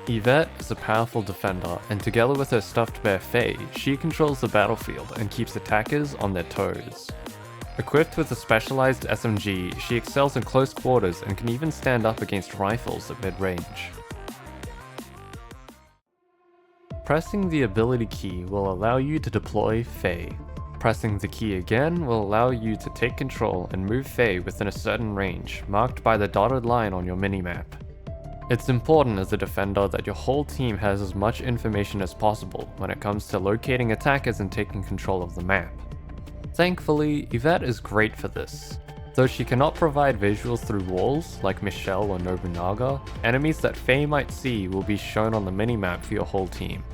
Yvette is a powerful defender, and together with her stuffed bear Faye, she controls the battlefield and keeps attackers on their toes. Equipped with a specialized SMG, she excels in close quarters and can even stand up against rifles at mid-range. Pressing the ability key will allow you to deploy Faye. Pressing the key again will allow you to take control and move Faye within a certain range, marked by the dotted line on your minimap. It's important as a defender that your whole team has as much information as possible when it comes to locating attackers and taking control of the map. Thankfully, Yvette is great for this. Though she cannot provide visuals through walls, like Michelle or Nobunaga, enemies that Faye might see will be shown on the minimap for your whole team.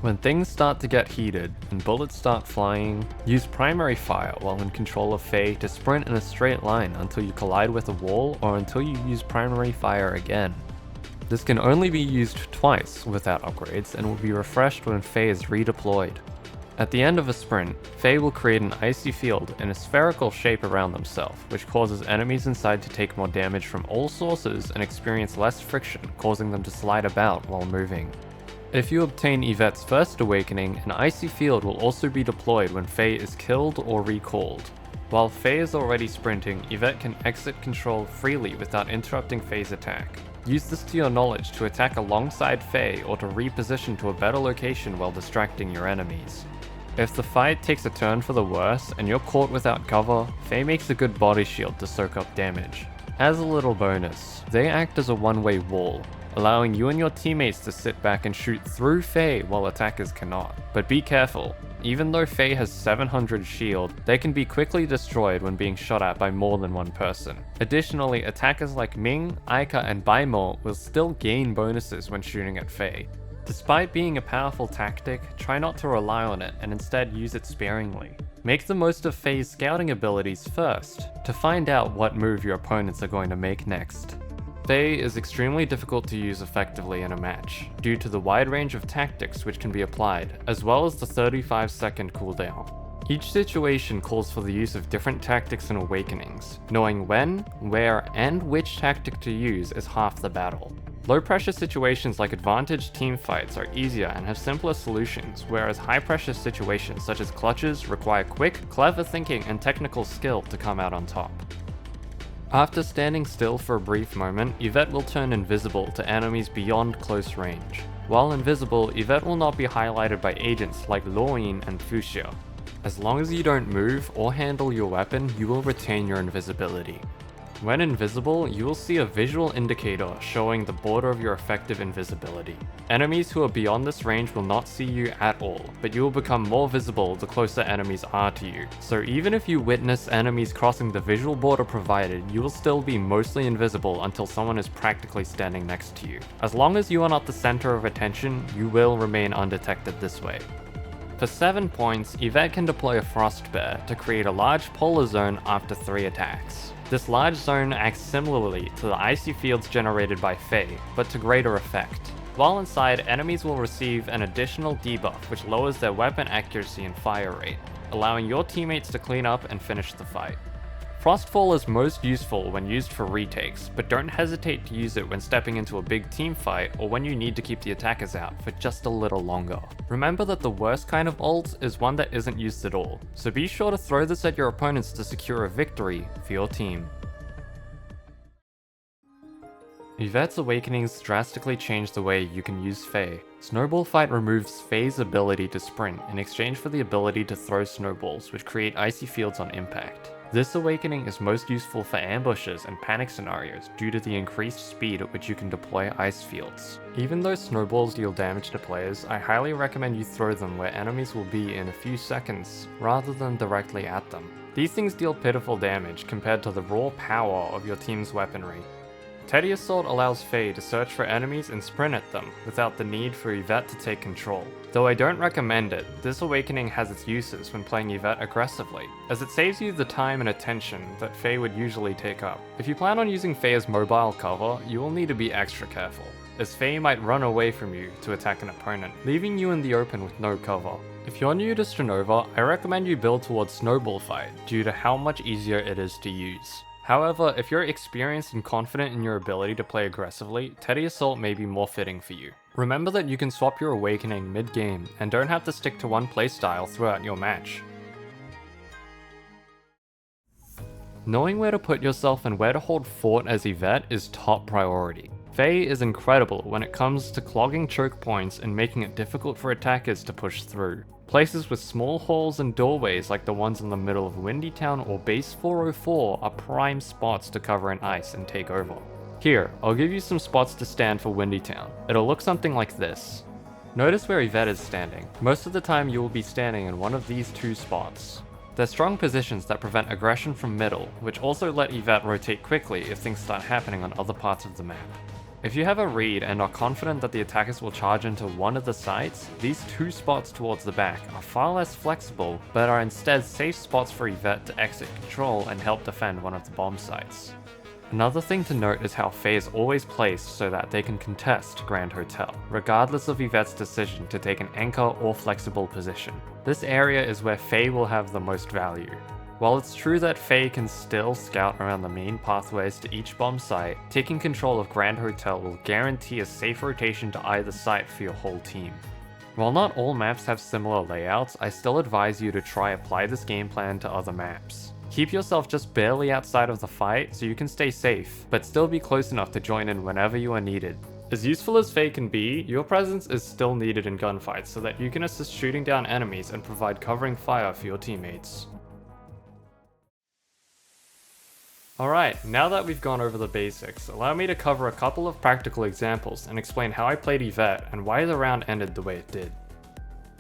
When things start to get heated and bullets start flying, use primary fire while in control of Faye to sprint in a straight line until you collide with a wall or until you use primary fire again. This can only be used twice without upgrades and will be refreshed when Faye is redeployed. At the end of a sprint, Faye will create an icy field in a spherical shape around themselves, which causes enemies inside to take more damage from all sources and experience less friction, causing them to slide about while moving. If you obtain Yvette's first awakening, an icy field will also be deployed when Faye is killed or recalled. While Faye is already sprinting, Yvette can exit control freely without interrupting Faye's attack. Use this to your knowledge to attack alongside Faye or to reposition to a better location while distracting your enemies. If the fight takes a turn for the worse and you're caught without cover, Faye makes a good body shield to soak up damage. As a little bonus, they act as a one-way wall, allowing you and your teammates to sit back and shoot through Faye while attackers cannot. But be careful, even though Faye has 700 shield, they can be quickly destroyed when being shot at by more than one person. Additionally, attackers like Ming, Aika, and Baimo will still gain bonuses when shooting at Faye. Despite being a powerful tactic, try not to rely on it and instead use it sparingly. Make the most of Faye's scouting abilities first, to find out what move your opponents are going to make next. Faye is extremely difficult to use effectively in a match, due to the wide range of tactics which can be applied, as well as the 35-second cooldown. Each situation calls for the use of different tactics and awakenings. Knowing when, where, and which tactic to use is half the battle. Low pressure situations like advantage teamfights are easier and have simpler solutions, whereas high pressure situations such as clutches require quick, clever thinking and technical skill to come out on top. After standing still for a brief moment, Yvette will turn invisible to enemies beyond close range. While invisible, Yvette will not be highlighted by agents like Loin and Fuchsia. As long as you don't move or handle your weapon, you will retain your invisibility. When invisible, you will see a visual indicator showing the border of your effective invisibility. Enemies who are beyond this range will not see you at all, but you will become more visible the closer enemies are to you. So even if you witness enemies crossing the visual border provided, you will still be mostly invisible until someone is practically standing next to you. As long as you are not the center of attention, you will remain undetected this way. For 7 points, Yvette can deploy a Frost Bear to create a large polar zone after 3 attacks. This large zone acts similarly to the icy fields generated by Faye, but to greater effect. While inside, enemies will receive an additional debuff which lowers their weapon accuracy and fire rate, allowing your teammates to clean up and finish the fight. Frostfall is most useful when used for retakes, but don't hesitate to use it when stepping into a big team fight or when you need to keep the attackers out for just a little longer. Remember that the worst kind of ult is one that isn't used at all, so be sure to throw this at your opponents to secure a victory for your team. Yvette's awakenings drastically change the way you can use Faye. Snowball Fight removes Faye's ability to sprint in exchange for the ability to throw snowballs, which create icy fields on impact. This awakening is most useful for ambushes and panic scenarios due to the increased speed at which you can deploy ice fields. Even though snowballs deal damage to players, I highly recommend you throw them where enemies will be in a few seconds, rather than directly at them. These things deal pitiful damage compared to the raw power of your team's weaponry. Teddy Assault allows Faye to search for enemies and sprint at them without the need for Yvette to take control. Though I don't recommend it, this awakening has its uses when playing Yvette aggressively, as it saves you the time and attention that Faye would usually take up. If you plan on using Faye as mobile cover, you will need to be extra careful, as Faye might run away from you to attack an opponent, leaving you in the open with no cover. If you're new to strinova, I recommend you build towards Snowball Fight due to how much easier it is to use. However, if you're experienced and confident in your ability to play aggressively, Teddy Assault may be more fitting for you. Remember that you can swap your awakening mid-game, and don't have to stick to one playstyle throughout your match. Knowing where to put yourself and where to hold fort as Yvette is top priority. Faye is incredible when it comes to clogging choke points and making it difficult for attackers to push through. Places with small halls and doorways like the ones in the middle of Windy Town or Base 404 are prime spots to cover in ice and take over. Here, I'll give you some spots to stand for Windy Town. It'll look something like this. Notice where Yvette is standing. Most of the time you will be standing in one of these two spots. They're strong positions that prevent aggression from middle, which also let Yvette rotate quickly if things start happening on other parts of the map. If you have a read and are confident that the attackers will charge into one of the sites, these two spots towards the back are far less flexible, but are instead safe spots for Yvette to exit control and help defend one of the bomb sites. Another thing to note is how Faye is always placed so that they can contest Grand Hotel, regardless of Yvette's decision to take an anchor or flexible position. This area is where Faye will have the most value. While it's true that Faye can still scout around the main pathways to each bomb site, taking control of Grand Hotel will guarantee a safe rotation to either site for your whole team. While not all maps have similar layouts, I still advise you to try apply this game plan to other maps. Keep yourself just barely outside of the fight so you can stay safe, but still be close enough to join in whenever you are needed. As useful as Faye can be, your presence is still needed in gunfights so that you can assist shooting down enemies and provide covering fire for your teammates. Alright, now that we've gone over the basics, allow me to cover a couple of practical examples and explain how I played Yvette and why the round ended the way it did.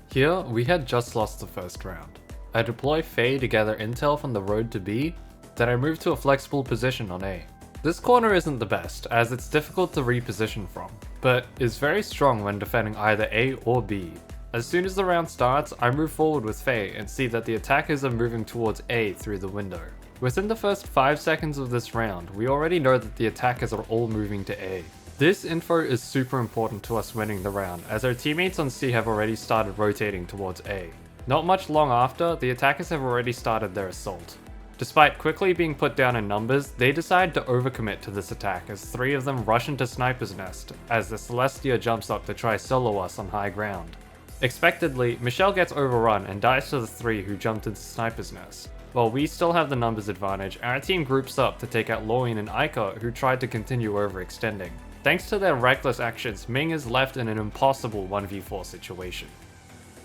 Here, we had just lost the first round. I deploy Faye to gather intel from the road to B, then I move to a flexible position on A. This corner isn't the best, as it's difficult to reposition from, but is very strong when defending either A or B. As soon as the round starts, I move forward with Faye and see that the attackers are moving towards A through the window. Within the first 5 seconds of this round, we already know that the attackers are all moving to A. This info is super important to us winning the round, as our teammates on C have already started rotating towards A. Not much long after, the attackers have already started their assault. Despite quickly being put down in numbers, they decide to overcommit to this attack as 3 of them rush into Sniper's Nest, as the Celestia jumps up to try solo us on high ground. Expectedly, Michelle gets overrun and dies to the 3 who jumped into Sniper's Nest. While we still have the numbers advantage, our team groups up to take out Loin and Ica, who tried to continue overextending. Thanks to their reckless actions, Ming is left in an impossible 1v4 situation.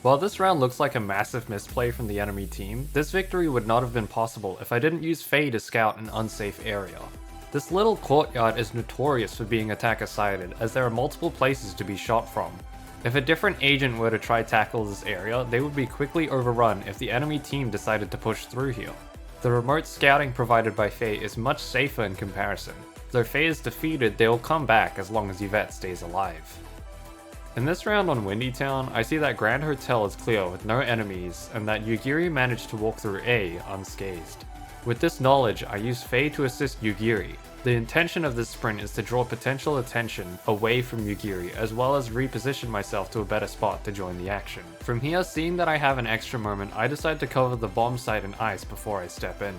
While this round looks like a massive misplay from the enemy team, this victory would not have been possible if I didn't use Faye to scout an unsafe area. This little courtyard is notorious for being attacker-sided, as there are multiple places to be shot from. If a different agent were to try tackle this area, they would be quickly overrun if the enemy team decided to push through here. The remote scouting provided by Faye is much safer in comparison. Though Faye is defeated, they will come back as long as Yvette stays alive. In this round on Windy Town, I see that Grand Hotel is clear with no enemies, and that Yugiri managed to walk through A unscathed. With this knowledge, I use Faye to assist Yugiri. The intention of this sprint is to draw potential attention away from Yugiri, as well as reposition myself to a better spot to join the action. From here, seeing that I have an extra moment, I decide to cover the bomb site in ice before I step in.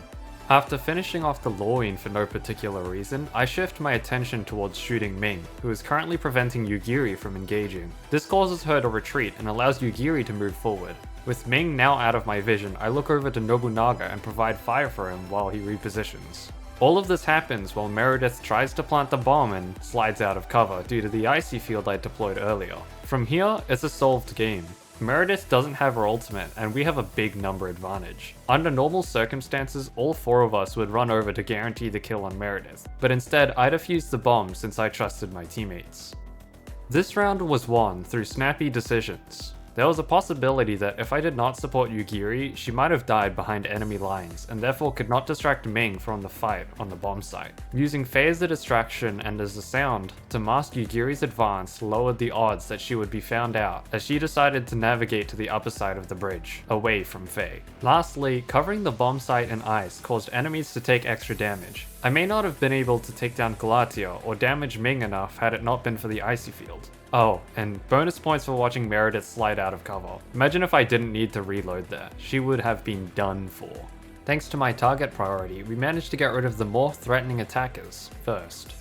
After finishing off the Loin for no particular reason, I shift my attention towards shooting Ming, who is currently preventing Yugiri from engaging. This causes her to retreat and allows Yugiri to move forward. With Ming now out of my vision, I look over to Nobunaga and provide fire for him while he repositions. All of this happens while Meredith tries to plant the bomb and slides out of cover due to the icy field I deployed earlier. From here, it's a solved game. Meredith doesn't have her ultimate, and we have a big number advantage. Under normal circumstances, all 4 of us would run over to guarantee the kill on Meredith, but instead I defused the bomb since I trusted my teammates. This round was won through snappy decisions. There was a possibility that if I did not support Yugiri, she might have died behind enemy lines, and therefore could not distract Ming from the fight on the bomb site. Using Faye as a distraction and as a sound to mask Yugiri's advance lowered the odds that she would be found out, as she decided to navigate to the upper side of the bridge, away from Faye. Lastly, covering the bomb site in ice caused enemies to take extra damage. I may not have been able to take down Galatia or damage Ming enough had it not been for the icy field. Oh, and bonus points for watching Meredith slide out of cover. Imagine if I didn't need to reload there. She would have been done for. Thanks to my target priority, we managed to get rid of the more threatening attackers first.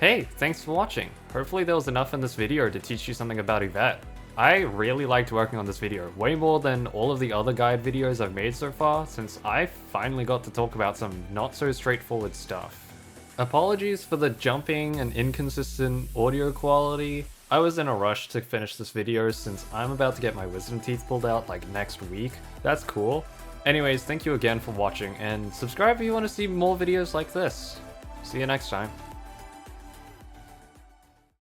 Hey, thanks for watching. Hopefully there was enough in this video to teach you something about Yvette. I really liked working on this video, way more than all of the other guide videos I've made so far, since I finally got to talk about some not so straightforward stuff. Apologies for the jumping and inconsistent audio quality. I was in a rush to finish this video since I'm about to get my wisdom teeth pulled out like next week. That's cool. Anyways, thank you again for watching, and subscribe if you want to see more videos like this. See you next time.